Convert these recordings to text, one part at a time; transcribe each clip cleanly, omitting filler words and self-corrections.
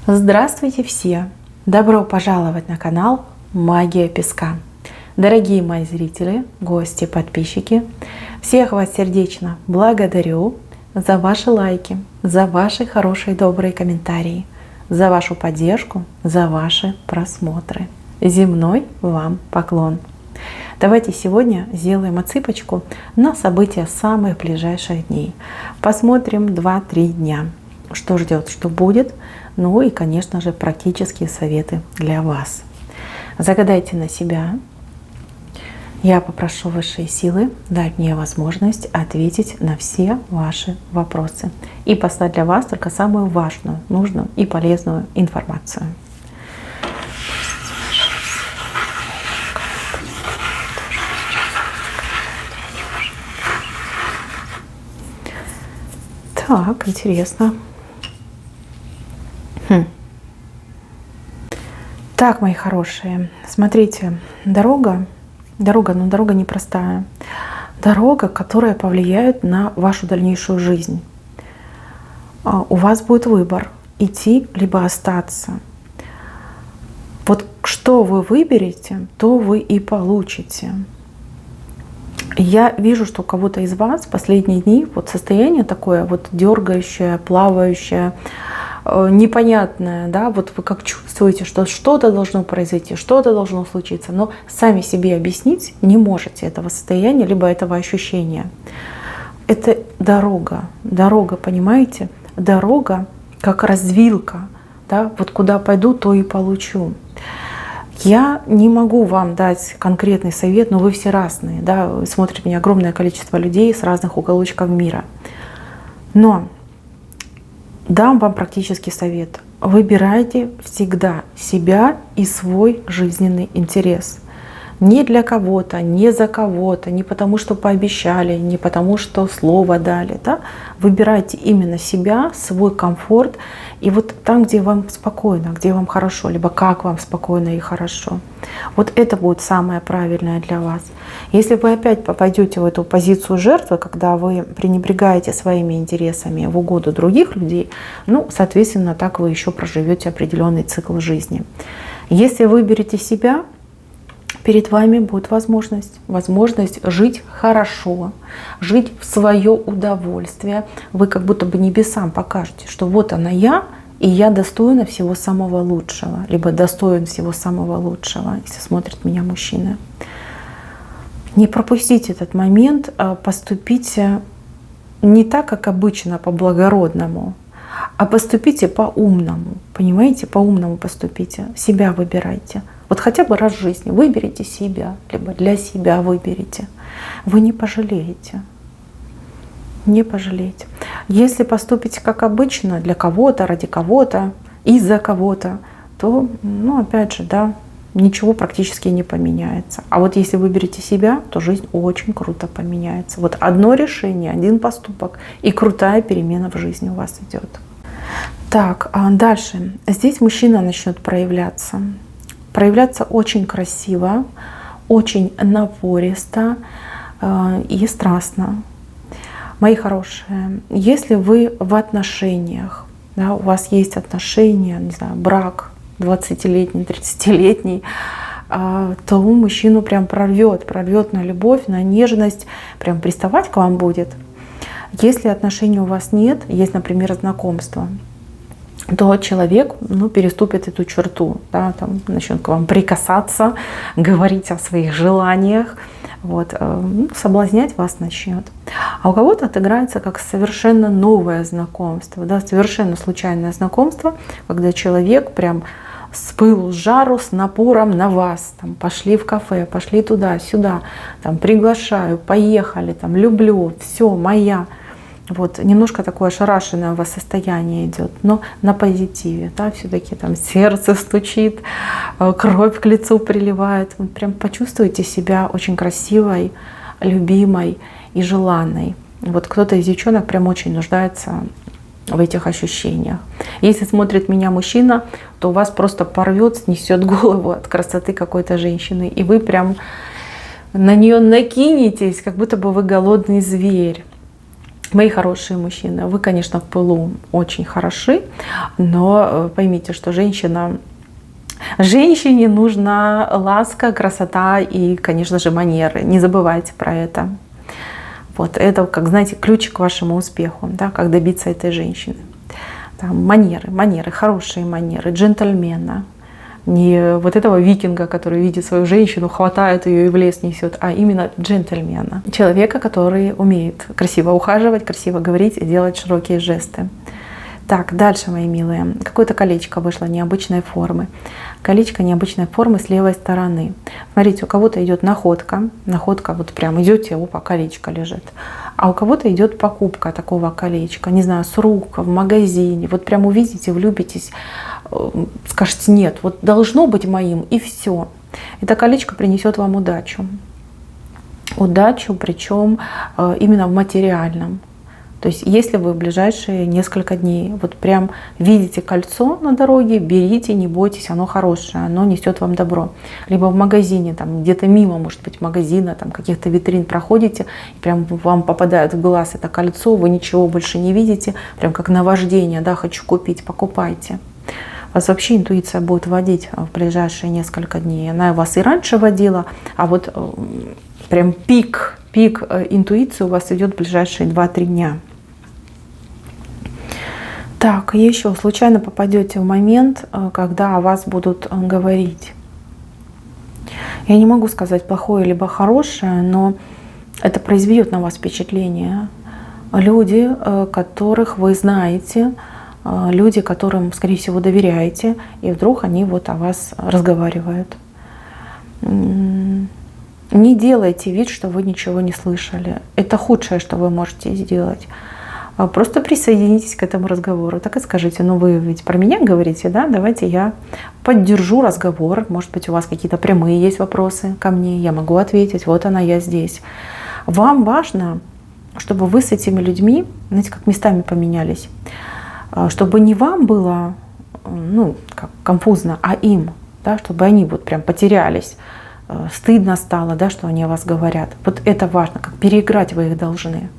Здравствуйте все! Добро пожаловать на канал Магия Песка. Дорогие мои зрители, гости, подписчики, всех вас сердечно благодарю за ваши лайки, за ваши хорошие добрые комментарии, за вашу поддержку, за ваши просмотры. Земной вам поклон! Давайте сегодня сделаем отсыпочку на события самых ближайших дней. Посмотрим 2-3 дня, что ждет, что будет. Ну и, конечно же, практические советы для вас. Загадайте на себя. Я попрошу высшие силы дать мне возможность ответить на все ваши вопросы и послать для вас только самую важную, нужную и полезную информацию. Так, интересно. Так, мои хорошие, смотрите, дорога непростая. Дорога, которая повлияет на вашу дальнейшую жизнь. У вас будет выбор: идти либо остаться. Вот что вы выберете, то вы и получите. Я вижу, что у кого-то из вас в последние дни вот состояние такое вот дергающее, плавающее, непонятное, да, вот вы как чувствуете, что что-то должно произойти, что-то должно случиться, но сами себе объяснить не можете этого состояния, либо этого ощущения. Это дорога, понимаете? Дорога как развилка, да, вот куда пойду, то и получу. Я не могу вам дать конкретный совет, но вы все разные, да, смотрит меня огромное количество людей с разных уголочков мира. Но дам вам практический совет. Выбирайте всегда себя и свой жизненный интерес. Не для кого-то, не за кого-то, не потому что пообещали, не потому что слово дали. Да? Выбирайте именно себя, свой комфорт. И вот там, где вам спокойно, где вам хорошо, либо как вам спокойно и хорошо. Вот это будет самое правильное для вас. Если вы опять попадете в эту позицию жертвы, когда вы пренебрегаете своими интересами в угоду других людей, ну, соответственно, так вы еще проживете определенный цикл жизни. Если выберете себя, перед вами будет возможность жить хорошо, жить в свое удовольствие. Вы как будто бы небесам покажете, что вот она я, и я достойна всего самого лучшего, либо достоин всего самого лучшего, если смотрит меня мужчина. Не пропустите этот момент, поступите не так, как обычно, по-благородному, а поступите по-умному, понимаете, по-умному поступите, себя выбирайте. Вот хотя бы раз в жизни выберите себя, либо для себя выберите. Вы не пожалеете. Не пожалеете. Если поступите как обычно, для кого-то, ради кого-то, из-за кого-то, то, ну, опять же, да, ничего практически не поменяется. А вот если выберете себя, то жизнь очень круто поменяется. Вот одно решение, один поступок, и крутая перемена в жизни у вас идет. Так, а дальше. Здесь мужчина начнет проявляться. Проявляться очень красиво, очень напористо и страстно. Мои хорошие, если вы в отношениях, да, у вас есть отношения, не знаю, брак 20-летний, 30-летний, то мужчину прям прорвет на любовь, на нежность, прям приставать к вам будет. Если отношений у вас нет, есть, например, знакомство, то человек, ну, переступит эту черту, да, там, начнет к вам прикасаться, говорить о своих желаниях, вот, соблазнять вас начнет. А у кого-то отыграется как совершенно новое знакомство, да, совершенно случайное знакомство, когда человек прям с пылу, с жару, с напором на вас, там, пошли в кафе, пошли туда-сюда, там, приглашаю, поехали, там, люблю, все, моя. Вот, немножко такое ошарашенное у вас состояние идет, но на позитиве, да, все-таки там сердце стучит, кровь к лицу приливает. Вы прям почувствуете себя очень красивой, любимой и желанной. Вот кто-то из девчонок прям очень нуждается в этих ощущениях. Если смотрит меня мужчина, то у вас просто порвет, снесет голову от красоты какой-то женщины, и вы прям на нее накинетесь, как будто бы вы голодный зверь. Мои хорошие мужчины, вы, конечно, в пылу очень хороши, но поймите, что женщине нужна ласка, красота и, конечно же, манеры. Не забывайте про это. Вот это, как знаете, ключ к вашему успеху, да, как добиться этой женщины. Там манеры, хорошие манеры, джентльмена. Не вот этого викинга, который видит свою женщину, хватает ее и в лес несет, а именно джентльмена. Человека, который умеет красиво ухаживать, красиво говорить и делать широкие жесты. Так, дальше, мои милые. Какое-то колечко вышло необычной формы. Колечко необычной формы с левой стороны. Смотрите, у кого-то идет находка. Находка, вот прям идете, опа, колечко лежит. А у кого-то идет покупка такого колечка. Не знаю, с рук, в магазине. Вот прям увидите, влюбитесь, скажете, нет, вот должно быть моим, и все. Это колечко принесет вам удачу. Удачу, причем именно в материальном. То есть, если вы в ближайшие несколько дней вот прям видите кольцо на дороге, берите, не бойтесь, оно хорошее, оно несет вам добро. Либо в магазине, там где-то мимо, может быть, магазина, там каких-то витрин проходите, и прям вам попадает в глаз это кольцо, вы ничего больше не видите, прям как наваждение, да, хочу купить, покупайте. Вас вообще интуиция будет водить в ближайшие несколько дней. Она вас и раньше водила, а вот прям пик интуиции у вас идет в ближайшие 2-3 дня. Так, еще случайно попадете в момент, когда о вас будут говорить. Я не могу сказать плохое либо хорошее, но это произведет на вас впечатление. Люди, которых вы знаете, люди, которым, скорее всего, доверяете, и вдруг они вот о вас разговаривают. Не делайте вид, что вы ничего не слышали. Это худшее, что вы можете сделать. Просто присоединитесь к этому разговору. Так и скажите, ну вы ведь про меня говорите, да? Давайте я поддержу разговор. Может быть, у вас какие-то прямые есть вопросы ко мне, я могу ответить. Вот она, я здесь. Вам важно, чтобы вы с этими людьми, знаете, как местами поменялись. Чтобы не вам было, ну, как конфузно, а им, да, чтобы они вот прям потерялись. Стыдно стало, да, что они о вас говорят. Вот это важно, как переиграть вы их должны.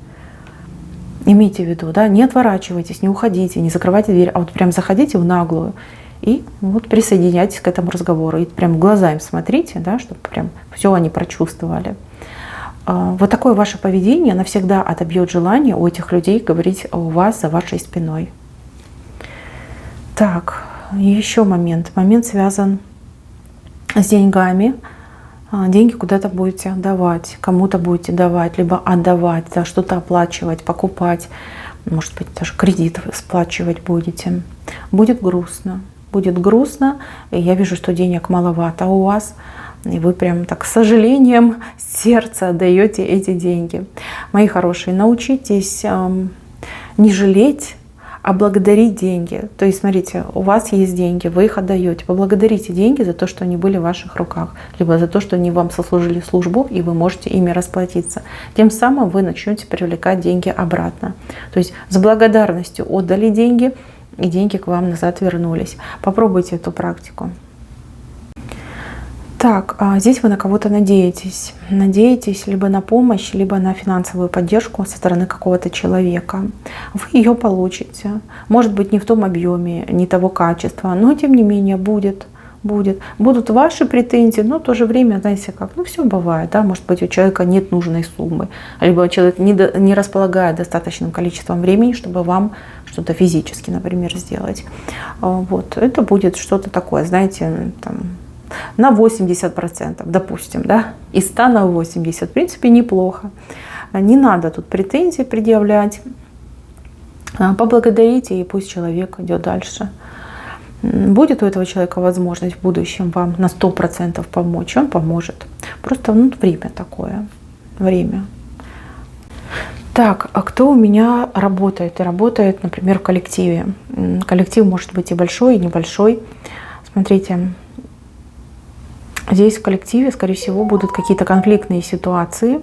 Имейте в виду, да, не отворачивайтесь, не уходите, не закрывайте дверь, а вот прям заходите в наглую и вот присоединяйтесь к этому разговору. И прям в глаза им смотрите, да, чтобы прям все они прочувствовали. Вот такое ваше поведение навсегда отобьет желание у этих людей говорить о вас за вашей спиной. Так, еще момент. Момент связан с деньгами. Деньги куда-то будете отдавать, кому-то будете давать, либо отдавать, да, что-то оплачивать, покупать, может быть, даже кредит вы сплачивать будете. Будет грустно, и я вижу, что денег маловато у вас, и вы прям так с сожалением сердца отдаете эти деньги. Мои хорошие, научитесь не жалеть, а благодарить деньги. То есть, смотрите, у вас есть деньги, вы их отдаете. Поблагодарите деньги за то, что они были в ваших руках, либо за то, что они вам сослужили службу, и вы можете ими расплатиться. Тем самым вы начнете привлекать деньги обратно. То есть с благодарностью отдали деньги, и деньги к вам назад вернулись. Попробуйте эту практику. Так, здесь вы на кого-то надеетесь. Надеетесь либо на помощь, либо на финансовую поддержку со стороны какого-то человека. Вы ее получите. Может быть, не в том объеме, не того качества, но тем не менее будет. Будут ваши претензии, но в то же время, знаете, как, ну все бывает, да, может быть, у человека нет нужной суммы, либо человек не располагает достаточным количеством времени, чтобы вам что-то физически, например, сделать. Вот, это будет что-то такое, знаете, там, на 80%, допустим, да, из 100 на 80, в принципе, неплохо. Не надо тут претензий предъявлять. Поблагодарите, и пусть человек идет дальше. Будет у этого человека возможность в будущем вам на 100% помочь, он поможет. Просто время такое, время. Так, а кто у меня работает? И работает, например, в коллективе. Коллектив может быть и большой, и небольшой. Смотрите, здесь в коллективе, скорее всего, будут какие-то конфликтные ситуации,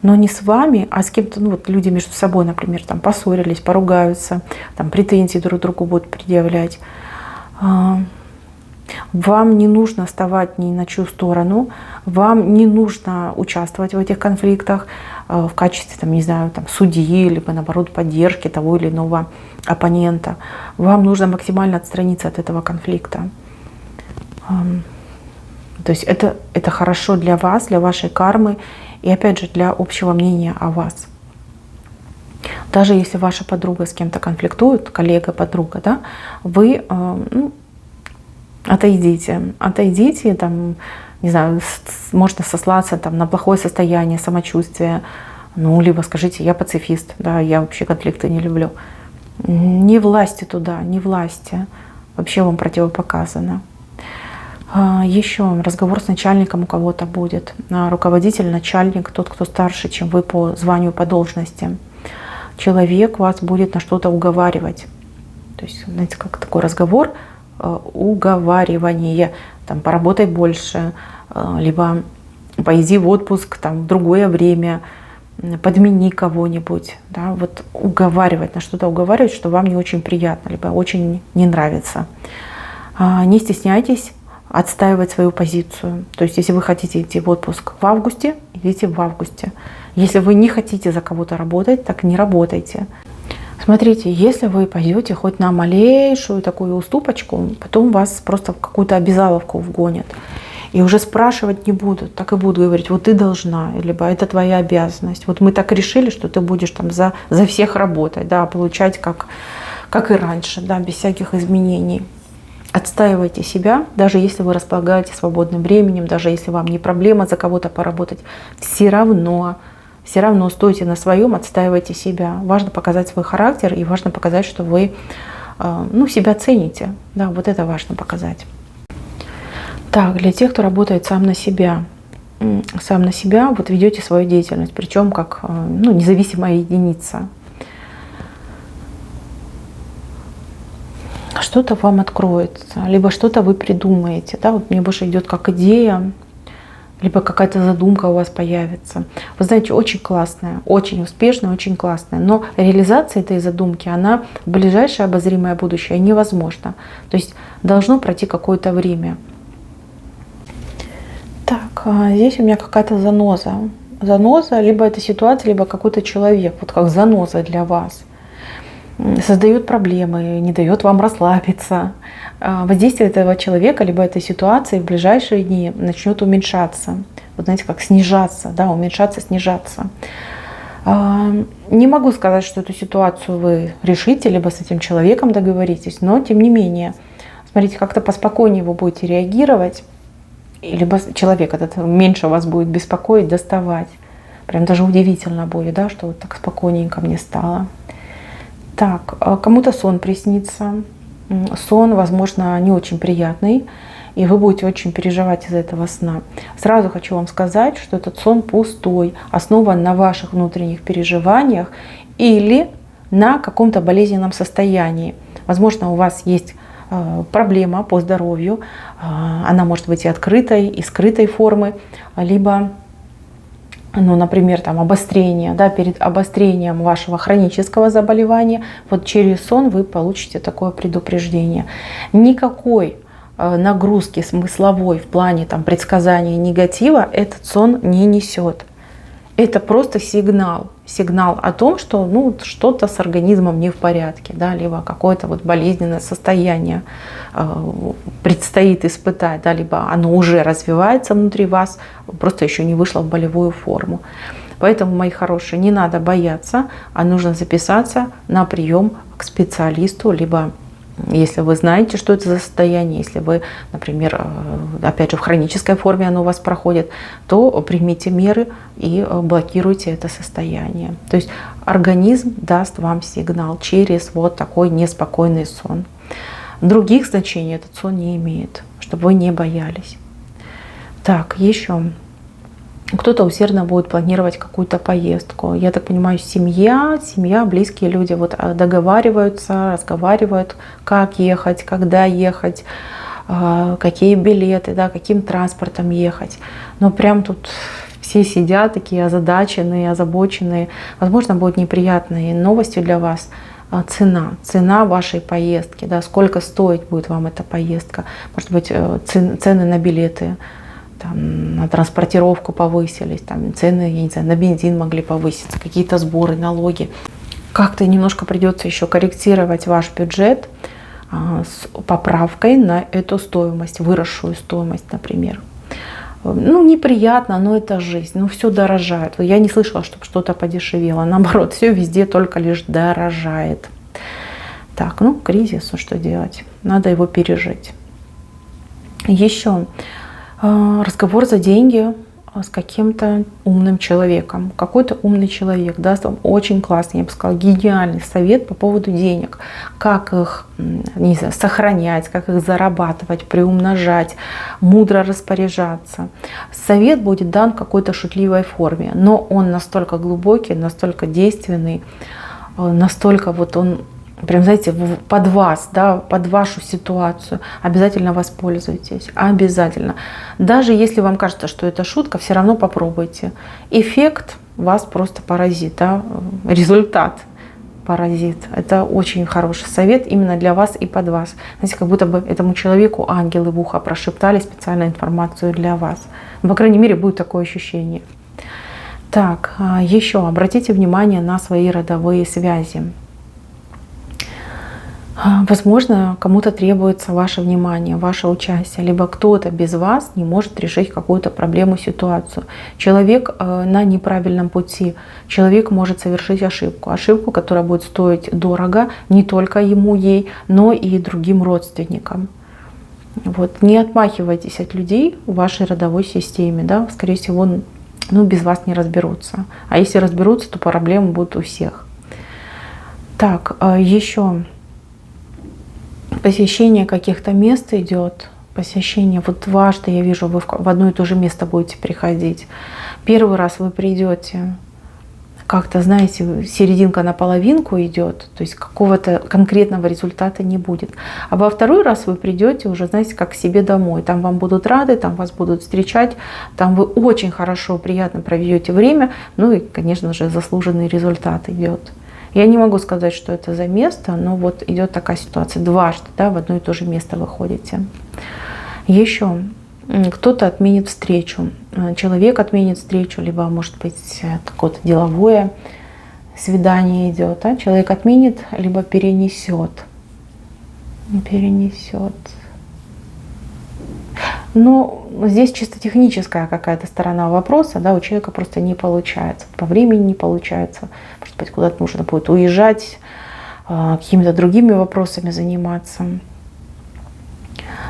но не с вами, а с кем-то, ну вот люди между собой, например, там поссорились, поругаются, там претензии друг другу будут предъявлять. Вам не нужно вставать ни на чью сторону, вам не нужно участвовать в этих конфликтах в качестве, там, не знаю, там, судьи, либо наоборот поддержки того или иного оппонента. Вам нужно максимально отстраниться от этого конфликта. То есть это хорошо для вас, для вашей кармы и опять же для общего мнения о вас. Даже если ваша подруга с кем-то конфликтует, коллега, подруга, да, вы отойдите, там, не знаю, можно сослаться там, на плохое состояние, самочувствие, ну, либо скажите, я пацифист, да, я вообще конфликты не люблю. Не власти туда, не власти, вообще вам противопоказано. Еще разговор с начальником у кого-то будет, руководитель, начальник, тот, кто старше, чем вы по званию, по должности. Человек вас будет на что-то уговаривать. То есть, знаете, как такой разговор, уговаривание, там, поработай больше, либо поеди в отпуск там, в другое время, подмени кого-нибудь. Да, вот уговаривать, на что-то уговаривать, что вам не очень приятно, либо очень не нравится. Не стесняйтесь отстаивать свою позицию. То есть, если вы хотите идти в отпуск в августе, идите в августе. Если вы не хотите за кого-то работать, так не работайте. Смотрите, если вы пойдете хоть на малейшую такую уступочку, потом вас просто в какую-то обязаловку вгонят. И уже спрашивать не будут, так и будут говорить, вот ты должна, либо это твоя обязанность. Вот мы так решили, что ты будешь там за всех работать, да, получать как и раньше, да, без всяких изменений. Отстаивайте себя, даже если вы располагаете свободным временем, даже если вам не проблема за кого-то поработать, все равно стойте на своем, отстаивайте себя. Важно показать свой характер и важно показать, что вы себя цените. Да, вот это важно показать. Так, для тех, кто работает сам на себя, вот ведете свою деятельность, причем как независимая единица. Что-то вам откроется, либо что-то вы придумаете. Да? Вот мне больше идет как идея, либо какая-то задумка у вас появится. Вы знаете, очень классная, очень успешная, очень классная. Но реализация этой задумки, она в ближайшее обозримое будущее невозможна. То есть должно пройти какое-то время. Так, здесь у меня какая-то заноза. Заноза, либо это ситуация, либо какой-то человек, вот как заноза для вас. Создает проблемы, не дает вам расслабиться. Воздействие этого человека, либо этой ситуации в ближайшие дни начнет уменьшаться. Вот знаете, как снижаться, да, уменьшаться, снижаться. Не могу сказать, что эту ситуацию вы решите, либо с этим человеком договоритесь, но тем не менее, смотрите, как-то поспокойнее вы будете реагировать, либо человек этот меньше вас будет беспокоить, доставать. Прям даже удивительно будет, да, что вот так спокойненько мне стало. Так, кому-то сон приснится. Сон, возможно, не очень приятный, и вы будете очень переживать из-за этого сна. Сразу хочу вам сказать, что этот сон пустой, основан на ваших внутренних переживаниях или на каком-то болезненном состоянии. Возможно, у вас есть проблема по здоровью, она может быть и открытой, и скрытой формы, либо например, там обострение, да, перед обострением вашего хронического заболевания, вот через сон вы получите такое предупреждение. Никакой нагрузки смысловой в плане там, предсказания негатива этот сон не несет. Это просто сигнал о том, что что-то с организмом не в порядке, да, либо какое-то вот болезненное состояние предстоит испытать, да, либо оно уже развивается внутри вас, просто еще не вышло в болевую форму. Поэтому, мои хорошие, не надо бояться, а нужно записаться на прием к специалисту, либо если вы знаете, что это за состояние, если вы, например, опять же в хронической форме оно у вас проходит, то примите меры и блокируйте это состояние. То есть организм даст вам сигнал через вот такой неспокойный сон. Других значений этот сон не имеет, чтобы вы не боялись. Так, еще. Кто-то усердно будет планировать какую-то поездку. Я так понимаю, семья, близкие люди вот договариваются, разговаривают, как ехать, когда ехать, какие билеты, да, каким транспортом ехать. Но прям тут все сидят такие озадаченные, озабоченные. Возможно, будут неприятные новости для вас. цена вашей поездки, да, сколько стоить будет вам эта поездка. Может быть, цены на билеты, там, на транспортировку повысились, там, цены, я не знаю, на бензин могли повыситься, какие-то сборы, налоги. Как-то немножко придется еще корректировать ваш бюджет с поправкой на эту стоимость, выросшую стоимость, например. Ну, неприятно, но это жизнь. Ну, все дорожает. Я не слышала, чтобы что-то подешевело. Наоборот, все везде только лишь дорожает. Так, ну, кризис, что делать? Надо его пережить. Еще разговор за деньги с каким-то умным человеком. Какой-то умный человек даст вам очень классный, я бы сказала, гениальный совет по поводу денег. Как их, не знаю, сохранять, как их зарабатывать, приумножать, мудро распоряжаться. Совет будет дан в какой-то шутливой форме, но он настолько глубокий, настолько действенный, настолько вот он прям, знаете, под вас, да, под вашу ситуацию. Обязательно воспользуйтесь. Обязательно. Даже если вам кажется, что это шутка, все равно попробуйте. Эффект вас просто поразит, да? Результат поразит. Это очень хороший совет именно для вас и под вас. Знаете, как будто бы этому человеку ангелы в ухо прошептали специальную информацию для вас. По крайней мере, будет такое ощущение. Так, еще обратите внимание на свои родовые связи. Возможно, кому-то требуется ваше внимание, ваше участие, либо кто-то без вас не может решить какую-то проблему, ситуацию. Человек на неправильном пути, человек может совершить ошибку, которая будет стоить дорого не только ему, ей, но и другим родственникам. Вот. Не отмахивайтесь от людей в вашей родовой системе, да? Скорее всего, без вас не разберутся. А если разберутся, то проблемы будут у всех. Так, еще посещение каких-то мест идет, посещение, вот дважды я вижу, вы в одно и то же место будете приходить. Первый раз вы придете, как-то, знаете, серединка на половинку идет, то есть какого-то конкретного результата не будет. А во второй раз вы придете уже, знаете, как к себе домой. Там вам будут рады, там вас будут встречать, там вы очень хорошо, приятно проведете время, ну и, конечно же, заслуженный результат идет. Я не могу сказать, что это за место, но вот идет такая ситуация. Дважды, да, в одно и то же место вы ходите. Еще кто-то отменит встречу. Человек отменит встречу, либо, может быть, какое-то деловое свидание идет. Да? Человек отменит, либо перенесет. Перенесет. Но здесь чисто техническая какая-то сторона вопроса, да, у человека просто не получается, по времени не получается, может быть, куда-то нужно будет уезжать, какими-то другими вопросами заниматься.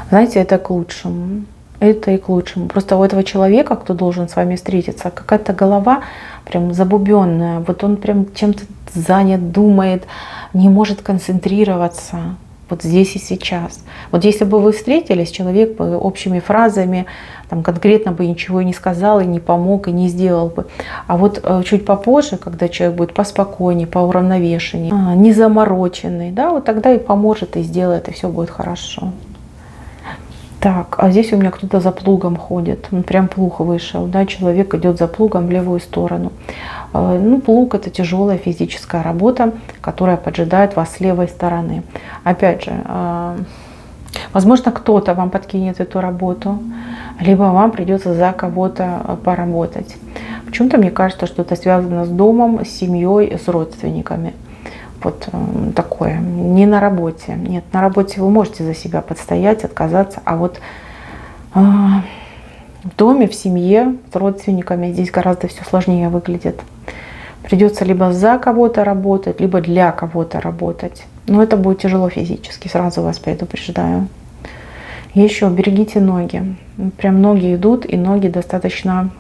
Знаете, это к лучшему. Это и к лучшему. Просто у этого человека, кто должен с вами встретиться, какая-то голова прям забубенная, вот он прям чем-то занят, думает, не может концентрироваться. Вот здесь и сейчас. Вот если бы вы встретились, человек бы общими фразами там, конкретно бы ничего и не сказал, и не помог, и не сделал бы. А вот чуть попозже, когда человек будет поспокойнее, поуравновешеннее, не замороченный, да, вот тогда и поможет, и сделает, и все будет хорошо. Так, а здесь у меня кто-то за плугом ходит, он прям плуг вышел, да, человек идет за плугом в левую сторону. Ну, плуг — это тяжелая физическая работа, которая поджидает вас с левой стороны. Опять же, возможно, кто-то вам подкинет эту работу, либо вам придется за кого-то поработать. Почему-то мне кажется, что это связано с домом, с семьей, с родственниками. Вот такое, не на работе. Нет, на работе вы можете за себя подстоять, отказаться, а вот в доме, в семье, с родственниками здесь гораздо все сложнее выглядит. Придется либо за кого-то работать, либо для кого-то работать. Но это будет тяжело физически, сразу вас предупреждаю. Еще берегите ноги. Прям ноги идут, и ноги достаточно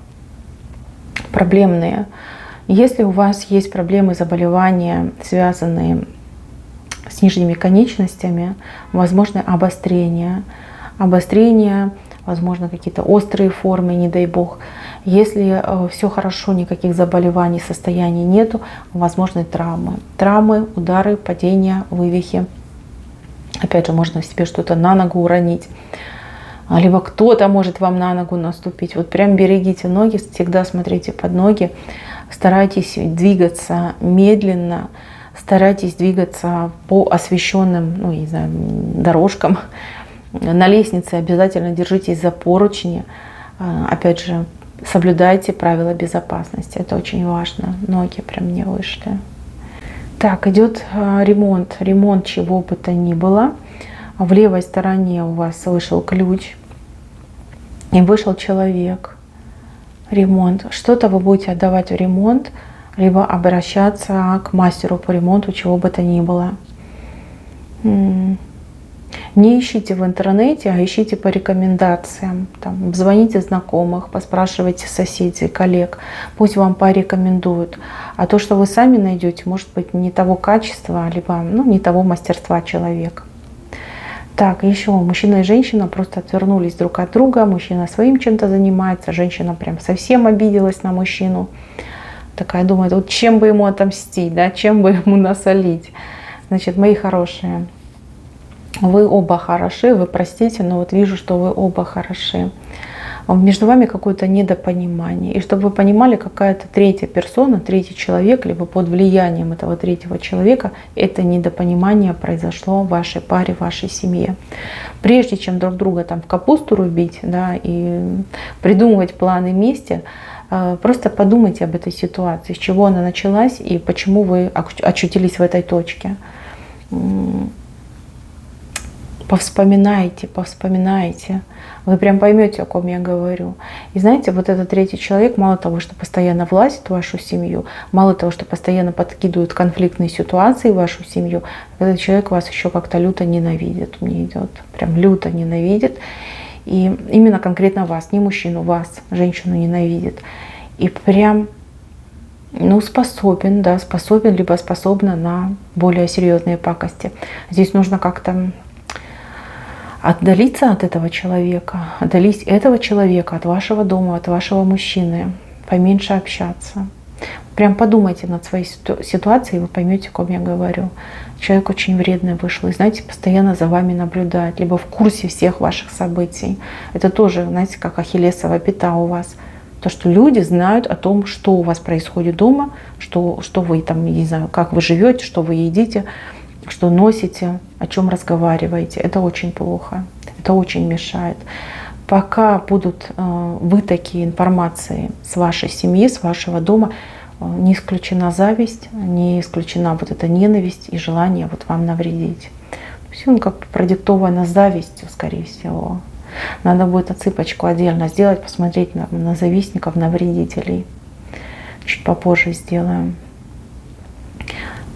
проблемные. Если у вас есть проблемы, заболевания, связанные с нижними конечностями, возможно обострение, возможно какие-то острые формы, не дай бог. Если все хорошо, никаких заболеваний, состояний нету, возможны травмы. Травмы, удары, падения, вывихи. Опять же, можно себе что-то на ногу уронить. Либо кто-то может вам на ногу наступить. Вот прям берегите ноги, всегда смотрите под ноги. Старайтесь двигаться медленно, Старайтесь двигаться по освещенным, ну, не знаю, дорожкам. На лестнице обязательно держитесь за поручни. Опять же, соблюдайте правила безопасности. Это очень важно. Ноги прям не вышли. Так, идет ремонт. Ремонт чего бы то ни было. В левой стороне у вас вышел ключ. И вышел человек. Ремонт. Что-то вы будете отдавать в ремонт, либо обращаться к мастеру по ремонту, чего бы то ни было. Не ищите в интернете, а ищите по рекомендациям. Там, звоните знакомых, поспрашивайте соседей, коллег. Пусть вам порекомендуют. А то, что вы сами найдете, может быть не того качества, либо не того мастерства человека. Так, еще мужчина и женщина просто отвернулись друг от друга. Мужчина своим чем-то занимается, женщина прям совсем обиделась на мужчину. Такая думает, вот чем бы ему отомстить, да, чем бы ему насолить. Значит, мои хорошие, вы оба хороши, вы простите, но вот вижу, что вы оба хороши. Между вами какое-то недопонимание. И чтобы вы понимали, какая-то третья персона, третий человек, либо под влиянием этого третьего человека, это недопонимание произошло в вашей паре, в вашей семье. Прежде чем друг друга там в капусту рубить, да, и придумывать планы мести, просто подумайте об этой ситуации, с чего она началась и почему вы очутились в этой точке. Повспоминайте, повспоминайте. Вы прям поймете, о ком я говорю. И знаете, вот этот третий человек, мало того, что постоянно влазит в вашу семью, мало того, что постоянно подкидывает конфликтные ситуации в вашу семью, этот человек вас еще как-то люто ненавидит. Мне идет, прям люто ненавидит. И именно конкретно вас, не мужчину, вас, женщину ненавидит. И прям, способен, да, способен, либо способна на более серьезные пакости. Здесь нужно как-то отдалиться от этого человека, отдалить этого человека от вашего дома, от вашего мужчины, поменьше общаться. Прям подумайте над своей ситуацией, и вы поймете, о ком я говорю. Человек очень вредный вышел, и, знаете, постоянно за вами наблюдает, либо в курсе всех ваших событий. Это тоже, знаете, как ахиллесова пята у вас. То, что люди знают о том, что у вас происходит дома, что вы там, не знаю, как вы живете, что вы едите, что носите, о чем разговариваете. Это очень плохо, это очень мешает. Пока будут вытоки информации с вашей семьи, с вашего дома, не исключена зависть, не исключена вот эта ненависть и желание вот вам навредить. Все как бы продиктовано завистью, скорее всего. Надо будет отсыпочку отдельно сделать, посмотреть на завистников, на вредителей. Чуть попозже сделаем.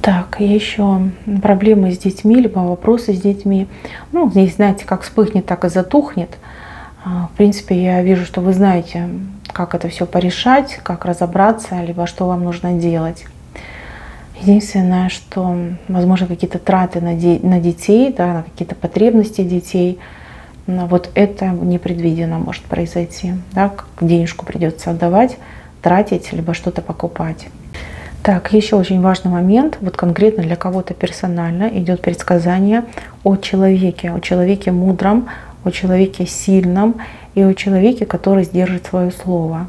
Так, еще проблемы с детьми, либо вопросы с детьми. Здесь, знаете, как вспыхнет, так и затухнет. В принципе, я вижу, что вы знаете, как это все порешать, как разобраться, либо что вам нужно делать. Единственное, что, возможно, какие-то траты на детей, да, на какие-то потребности детей, вот это непредвиденно может произойти. Да, денежку придется отдавать, тратить, либо что-то покупать. Так, еще очень важный момент, вот конкретно для кого-то персонально идет предсказание о человеке мудром, о человеке сильном и о человеке, который сдержит свое слово.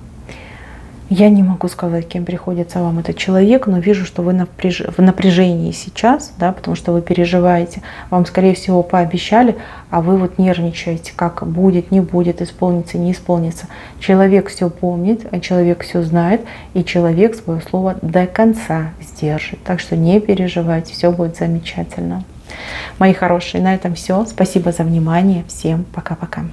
Я не могу сказать, кем приходится вам этот человек, но вижу, что вы в напряжении сейчас, да, потому что вы переживаете. Вам, скорее всего, пообещали, а вы вот нервничаете, как будет, не будет, исполнится, не исполнится. Человек все помнит, человек все знает, и человек свое слово до конца сдержит. Так что не переживайте, все будет замечательно. Мои хорошие, на этом все. Спасибо за внимание. Всем пока-пока.